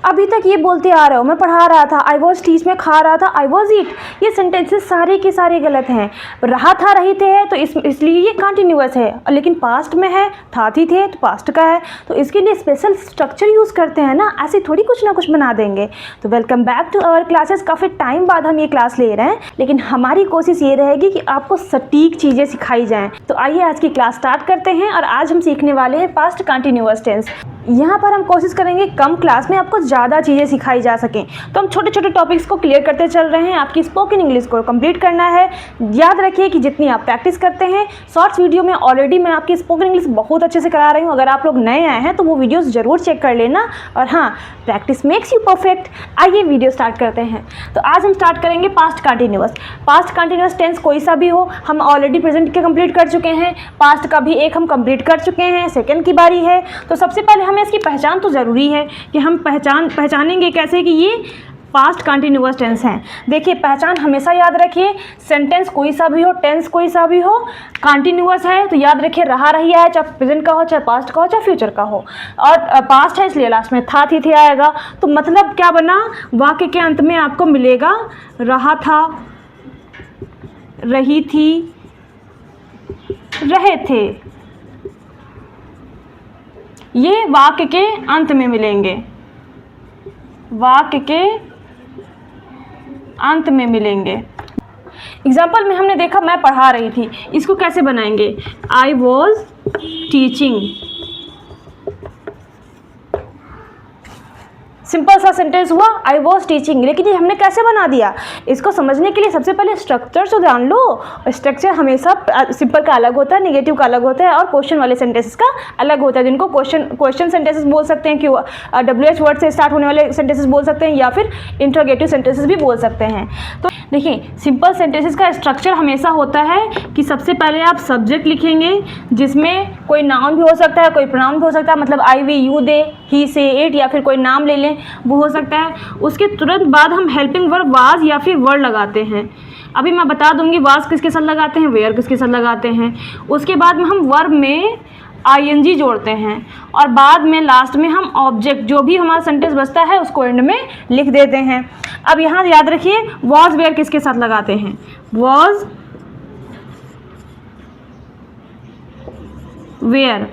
अभी तक ये बोलते आ रहे हो मैं पढ़ा रहा था, आई वॉज टीच में खा रहा था, आई वॉज ईट। ये सेंटेंसेस सारे के सारे गलत हैं। रहा था रही थे है तो इसलिए ये कंटिन्यूअस है, लेकिन पास्ट में है, था थी थे तो पास्ट का है, तो इसके लिए स्पेशल स्ट्रक्चर यूज़ करते हैं ना, ऐसे थोड़ी कुछ ना कुछ बना देंगे। तो welcome back to our classes. काफ़ी टाइम बाद हम ये क्लास ले रहे हैं, लेकिन हमारी कोशिश ये रहेगी कि आपको सटीक चीज़ें सिखाई जाएँ। तो आइए आज की क्लास स्टार्ट करते हैं और आज हम सीखने वाले हैं पास्ट कंटिन्यूअस टेंस। यहाँ पर हम कोशिश करेंगे कम क्लास में आपको ज़्यादा चीज़ें सिखाई जा सकें, तो हम छोटे छोटे टॉपिक्स को क्लियर करते चल रहे हैं। आपकी स्पोकन इंग्लिश को कंप्लीट करना है। याद रखिए कि जितनी आप प्रैक्टिस करते हैं, शॉर्ट्स वीडियो में ऑलरेडी मैं आपकी स्पोकन इंग्लिश बहुत अच्छे से करा रही हूँ। अगर आप लोग नए आए हैं तो वो वीडियोज़ ज़रूर चेक कर लेना। और हाँ, प्रैक्टिस मेक्स यू परफेक्ट। आइए वीडियो स्टार्ट करते हैं। तो आज हम स्टार्ट करेंगे past continuous. Past continuous tense कोई सा भी हो, हम ऑलरेडी प्रेजेंट के कंप्लीट कर चुके हैं, पास्ट का भी एक हम कंप्लीट कर चुके हैं, सेकंड की बारी है। तो सबसे पहले हमें इसकी पहचान तो ज़रूरी है कि हम पहचानेंगे कैसे कि ये पास्ट कंटिन्यूअस टेंस हैं। देखिए, पहचान हमेशा याद रखिए, सेंटेंस कोई सा भी हो, टेंस कोई सा भी हो, कंटिन्यूअस है तो याद रखिए रहा रही है, चाहे प्रेजेंट का हो, चाहे पास्ट का हो, चाहे फ्यूचर का हो। और पास्ट है इसलिए लास्ट में था थी आएगा। तो मतलब क्या बना, वाक्य के अंत में आपको मिलेगा रहा था, रही थी, रहे थे। ये वाक्य के अंत में मिलेंगे, वाक्य के अंत में मिलेंगे। एग्जाम्पल में हमने देखा मैं पढ़ा रही थी, इसको कैसे बनाएंगे, आई वॉज टीचिंग। सिंपल सा सेंटेंस हुआ, आई वॉज टीचिंग। लेकिन ये हमने कैसे बना दिया, इसको समझने के लिए सबसे पहले स्ट्रक्चर तो जान लो। स्ट्रक्चर हमेशा सिंपल का अलग होता है, नेगेटिव का अलग होता है और क्वेश्चन वाले सेंटेंसेस का अलग होता है, जिनको क्वेश्चन सेंटेंसेस बोल सकते हैं, कि WH वर्ड से स्टार्ट होने वाले सेंटेंसेस बोल सकते हैं, या फिर इंट्रोगेटिव सेंटेंसेस भी बोल सकते हैं। तो देखिए, सिंपल सेंटेंसेस का स्ट्रक्चर हमेशा होता है कि सबसे पहले आप सब्जेक्ट लिखेंगे, जिसमें कोई नाउन भी हो सकता है, कोई प्रोनाउन भी हो सकता है, मतलब आई, वी, यू, दे, ही, से, इट, या फिर कोई नाम ले लें वो हो सकता है। उसके तुरंत बाद हम हेल्पिंग वर्ब वाज या फिर वर लगाते हैं। अभी मैं बता दूंगी वाज किसके साथ लगाते हैं, वेयर किसके साथ लगाते हैं। उसके बाद में हम वर्ब में ING जोड़ते हैं और बाद में लास्ट में हम ऑब्जेक्ट, जो भी हमारा सेंटेंस बचता है उसको एंड में लिख देते हैं। अब यहाँ याद रखिए वाज वेयर किसके साथ लगाते हैं, वाज वेयर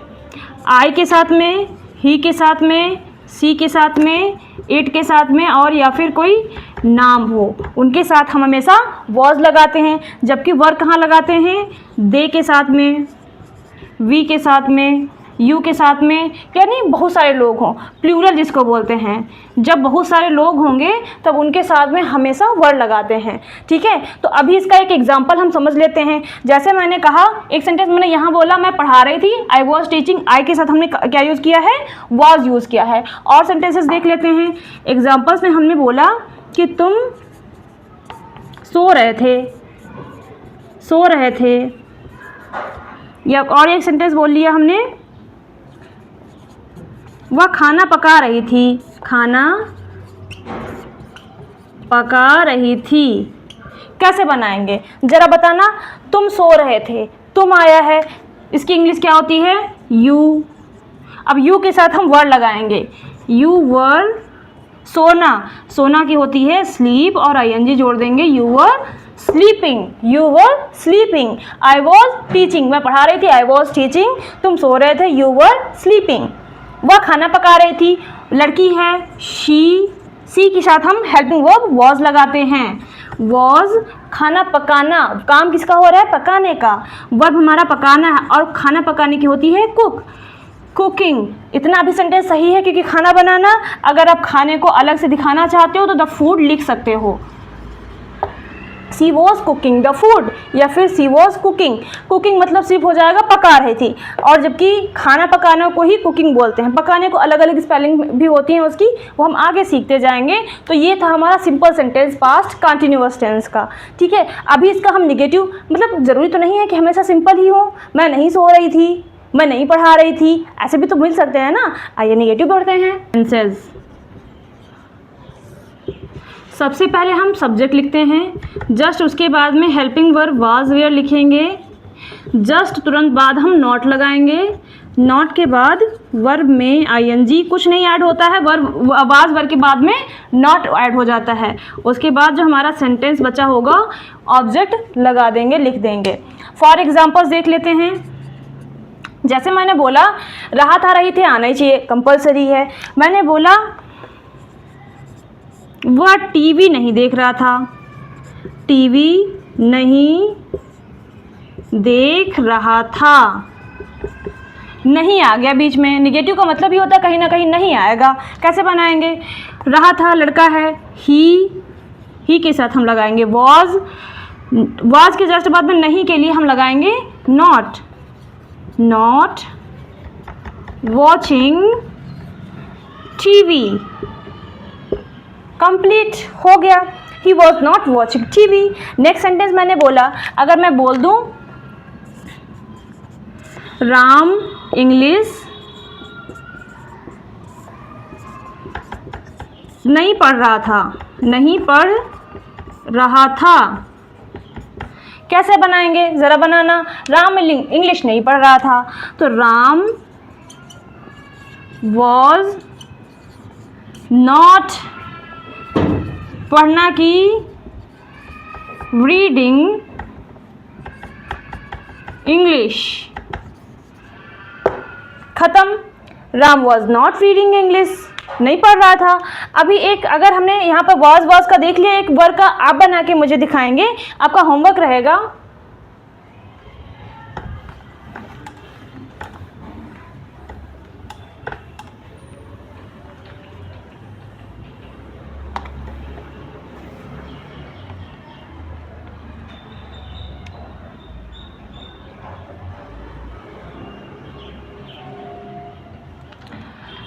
आई के साथ में, ही के साथ में, सी के साथ में, इट के साथ में, और या फिर कोई नाम हो उनके साथ हम हमेशा वॉज लगाते हैं। जबकि वर कहाँ लगाते हैं, दे के साथ में, वी के साथ में, यू के साथ में, यानी बहुत सारे लोग हों, प्लूरल जिसको बोलते हैं। जब बहुत सारे लोग होंगे तब उनके साथ में हमेशा वर्ड लगाते हैं। ठीक है, तो अभी इसका एक एग्जांपल हम समझ लेते हैं। जैसे मैंने कहा, एक सेंटेंस मैंने यहाँ बोला मैं पढ़ा रही थी, आई वॉज टीचिंग, आई के साथ हमने क्या यूज़ किया है, वॉज यूज़ किया है। और सेंटेंसेस देख लेते हैं। एग्जाम्पल्स में हमने बोला कि तुम सो रहे थे, सो रहे थे, या और एक सेंटेंस बोल लिया हमने, वह खाना पका रही थी, खाना पका रही थी। कैसे बनाएंगे जरा बताना, तुम सो रहे थे, तुम आया है, इसकी इंग्लिश क्या होती है, यू। अब यू के साथ हम वर्ड लगाएंगे, यू वर, सोना, सोना की होती है स्लीप और ING जोड़ देंगे, you were sleeping, you were sleeping. I was teaching, मैं पढ़ा रही थी, आई वॉज टीचिंग, तुम सो रहे थे, यू वर स्लीपिंग। वह खाना पका रही थी, लड़की है शी, सी के साथ हम हेल्पिंग वर्ब वॉज लगाते हैं, वॉज। खाना पकाना, काम किसका हो रहा है, पकाने का, वर्ब हमारा पकाना है, और खाना पकाने की होती है कुक, कुकिंग। इतना भी सेंटेंस सही है क्योंकि खाना बनाना, अगर आप खाने को अलग से दिखाना चाहते हो तो द फूड लिख सकते हो, सी वॉज कुकिंग द फूड, या फिर सी वॉज कुकिंग। कुकिंग मतलब सिर्फ हो जाएगा पका रही थी, और जबकि खाना पकाने को ही कुकिंग बोलते हैं। पकाने को अलग अलग स्पेलिंग भी होती हैं उसकी, वो हम आगे सीखते जाएंगे। तो ये था हमारा simple sentence past continuous tense का। ठीक है, अभी इसका हम निगेटिव, मतलब ज़रूरी तो नहीं है कि हमेशा सिंपल ही हो, मैं नहीं सो रही थी, मैं नहीं पढ़ा रही थी, ऐसे भी तो मिल सकते हैं ना। आइए निगेटिव पढ़ते हैं। टेंसेस, सबसे पहले हम सब्जेक्ट लिखते हैं, जस्ट उसके बाद में हेल्पिंग वर्ब वाज वेयर लिखेंगे, जस्ट तुरंत बाद हम नॉट लगाएंगे। नॉट के बाद वर्ब में आईएनजी कुछ नहीं ऐड होता है, वर्ब आवाज़ वर्ब के बाद में नॉट ऐड हो जाता है। उसके बाद जो हमारा सेंटेंस बचा होगा ऑब्जेक्ट लगा देंगे, लिख देंगे। फॉर एग्जाम्पल्स देख लेते हैं। जैसे मैंने बोला रहा था रही थे आना ही चाहिए, कंपलसरी है। मैंने बोला वह टीवी नहीं देख रहा था, टीवी नहीं देख रहा था, नहीं आ गया बीच में। निगेटिव का मतलब ही होता है कहीं ना कहीं नहीं आएगा। कैसे बनाएंगे? रहा था लड़का है, ही के साथ हम लगाएंगे वॉज के जस्ट बाद में नहीं के लिए हम लगाएंगे नॉट वॉचिंग टीवी। कंप्लीट हो गया। He was not watching TV. Next sentence मैंने बोला, अगर मैं बोल दूं राम इंग्लिश नहीं पढ़ रहा था, नहीं पढ़ रहा था, कैसे बनाएंगे? ज़रा बनाना। राम इंग्लिश नहीं पढ़ रहा था, तो राम वॉज नॉट पढ़ना की रीडिंग इंग्लिश। खत्म। Ram was not reading English, नहीं पढ़ रहा था। अभी एक अगर हमने यहाँ पर वॉज का देख लिया, एक वर्ड का आप बना के मुझे दिखाएंगे, आपका होमवर्क रहेगा।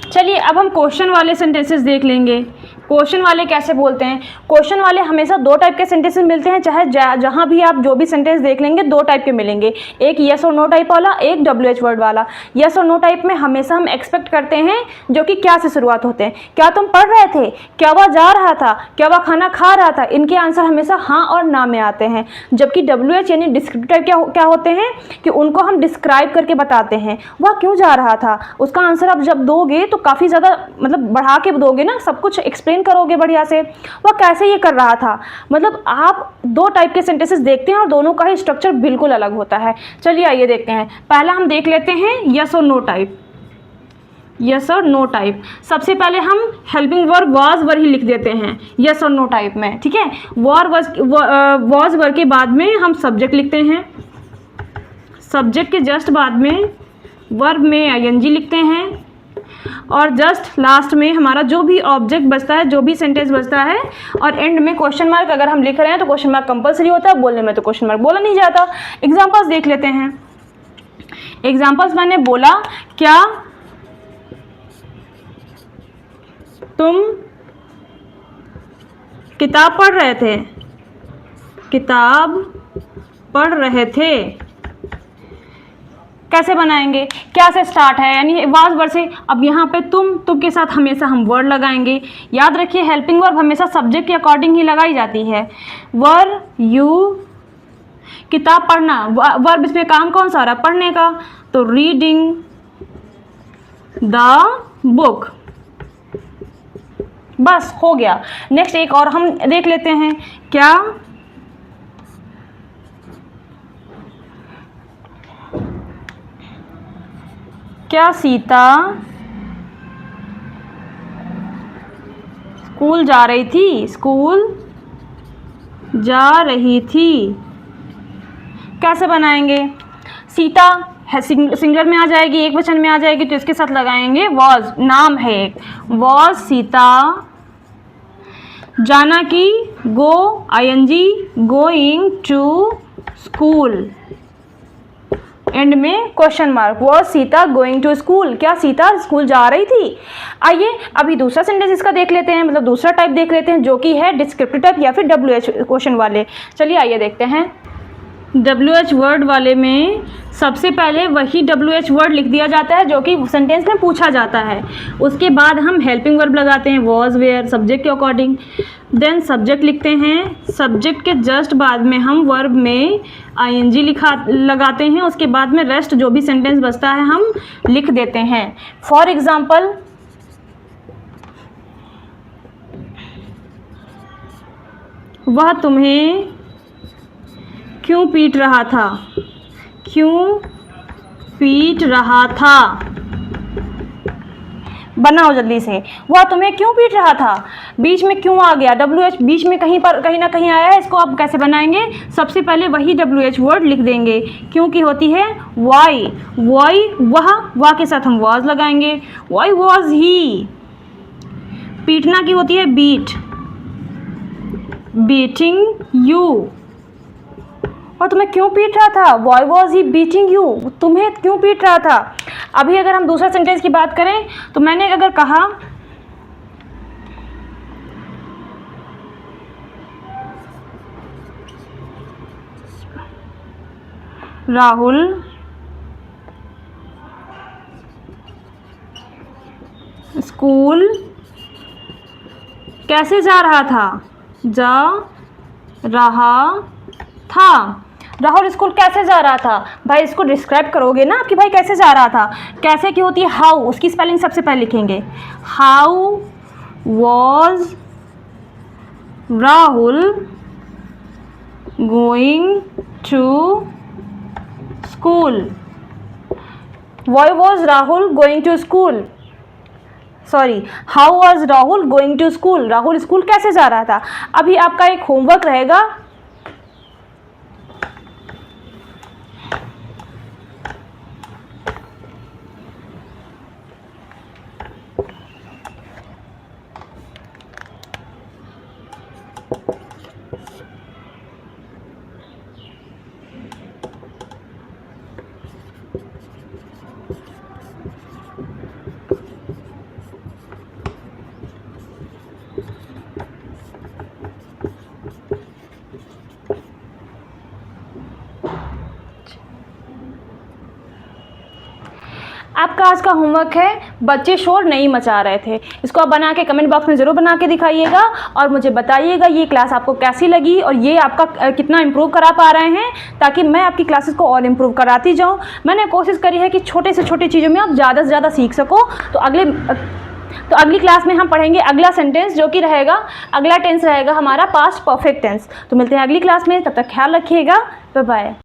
चलिए अब हम क्वेश्चन वाले सेंटेंसेस देख लेंगे। क्वेश्चन वाले कैसे बोलते हैं? क्वेश्चन वाले हमेशा दो टाइप के सेंटेंसेस मिलते हैं, चाहे जहाँ भी आप जो भी सेंटेंस देख लेंगे दो टाइप के मिलेंगे, एक यस और नो टाइप वाला, एक WH वर्ड वाला। यस और नो टाइप में हमेशा हम एक्सपेक्ट करते हैं जो कि क्या से शुरुआत होते हैं। क्या तुम पढ़ रहे थे, क्या वह जा रहा था, क्या वह खाना खा रहा था, इनके आंसर हमेशा हाँ और ना में आते हैं। जबकि WH यानी डिस्क्रिप्टिव टाइप क्या होते हैं कि उनको हम डिस्क्राइब करके बताते हैं। वह क्यों जा रहा था, उसका आंसर आप जब दोगे तो काफ़ी ज़्यादा मतलब बढ़ा के दोगे ना, सब कुछ एक्सप्लेन करोगे बढ़िया से। वह कैसे ये कर रहा था, मतलब आप दो टाइप के सेंटेंसेस देखते हैं और दोनों का ही स्ट्रक्चर बिल्कुल अलग होता है। चलिए आइए देखते हैं। पहला हम देख लेते हैं यस और नो टाइप। यस और नो टाइप, सबसे पहले हम हेल्पिंग वर्ब वॉज वर्ब ही लिख देते हैं यस और नो टाइप में, ठीक है। वॉज वर्ब के बाद में हम सब्जेक्ट लिखते हैं, सब्जेक्ट के जस्ट बाद में वर्ब में ING लिखते हैं, और जस्ट लास्ट में हमारा जो भी ऑब्जेक्ट बचता है, जो भी सेंटेंस बचता है, और एंड में क्वेश्चन मार्क अगर हम लिख रहे हैं तो क्वेश्चन मार्क कंपलसरी होता है, बोलने में तो क्वेश्चन मार्क बोला नहीं जाता। एग्जांपल्स देख लेते हैं। एग्जांपल्स मैंने बोला क्या तुम किताब पढ़ रहे थे, किताब पढ़ रहे थे, कैसे बनाएंगे? क्या से स्टार्ट है, यानी वाज वर्ड से। अब यहाँ पे तुम के साथ हमेशा हम वर्ड लगाएंगे। याद रखिए हेल्पिंग वर्ब हमेशा सब्जेक्ट के अकॉर्डिंग ही लगाई जाती है। वर यू, किताब पढ़ना, वर्ब इसमें काम कौन सा आ रहा है? पढ़ने का, तो रीडिंग द बुक। बस हो गया। नेक्स्ट एक और हम देख लेते हैं। क्या सीता स्कूल जा रही थी, स्कूल जा रही थी, कैसे बनाएंगे? सीता है सिंगुलर में आ जाएगी, एक वचन में आ जाएगी, तो इसके साथ लगाएंगे वॉज, नाम है एक, वॉज सीता, जाना की go ING, going to school, and में question mark, was Sita going to school, क्या सीता स्कूल जा रही थी। आइए अभी दूसरा सेंटेंस इसका देख लेते हैं, मतलब दूसरा टाइप देख लेते हैं जो कि है डिस्क्रिप्टिव टाइप या फिर WH क्वेश्चन वाले। चलिए आइए देखते हैं। WH वर्ड वाले में सबसे पहले वही WH वर्ड लिख दिया जाता है जो कि सेंटेंस में पूछा जाता है। उसके बाद हम हेल्पिंग वर्ब लगाते हैं, वॉज, वेयर, सब्जेक्ट के अकॉर्डिंग। देन सब्जेक्ट लिखते हैं। सब्जेक्ट के जस्ट बाद में हम वर्ब में ING लगाते हैं। उसके बाद में रेस्ट जो भी सेंटेंस बचता है हम लिख देते हैं। फॉर एग्जाम्पल, वह तुम्हें क्यों पीट रहा था? क्यों पीट रहा था? बनाओ जल्दी से। वह तुम्हें क्यों पीट रहा था? बीच में क्यों आ गया? WH बीच में कहीं ना कहीं आया है। इसको आप कैसे बनाएंगे? सबसे पहले वही WH वर्ड लिख देंगे। क्यों की होती है वाई। वाई वह के साथ हम वाज लगाएंगे। Why was he. पीटना की होती है बीट। Beating you. और तुम्हें क्यों पीट रहा था? Why was he beating you. तुम्हें क्यों पीट रहा था? अभी अगर हम दूसरा सेंटेंस की बात करें तो मैंने अगर कहा राहुल स्कूल कैसे जा रहा था? जा रहा था। राहुल स्कूल कैसे जा रहा था? भाई इसको डिस्क्राइब करोगे ना कि भाई कैसे जा रहा था। कैसे की होती है हाउ। उसकी स्पेलिंग सबसे पहले लिखेंगे। How was Rahul going to school. Why was Rahul going to school. Sorry, how was Rahul going to school. Rahul school कैसे जा रहा था। अभी आपका एक होमवर्क रहेगा। आपका आज का होमवर्क है, बच्चे शोर नहीं मचा रहे थे। इसको आप बना के कमेंट बॉक्स में ज़रूर बना के दिखाइएगा और मुझे बताइएगा ये क्लास आपको कैसी लगी और ये आपका कितना इम्प्रूव करा पा रहे हैं, ताकि मैं आपकी क्लासेस को और इम्प्रूव कराती जाऊँ। मैंने कोशिश करी है कि छोटे से छोटे चीज़ों में आप ज़्यादा से ज़्यादा सीख सको। तो अगली क्लास में हम पढ़ेंगे अगला सेंटेंस, जो कि रहेगा, अगला टेंस रहेगा हमारा पास्ट परफेक्ट टेंस। तो मिलते हैं अगली क्लास में, तब तक ख्याल रखिएगा। Bye bye.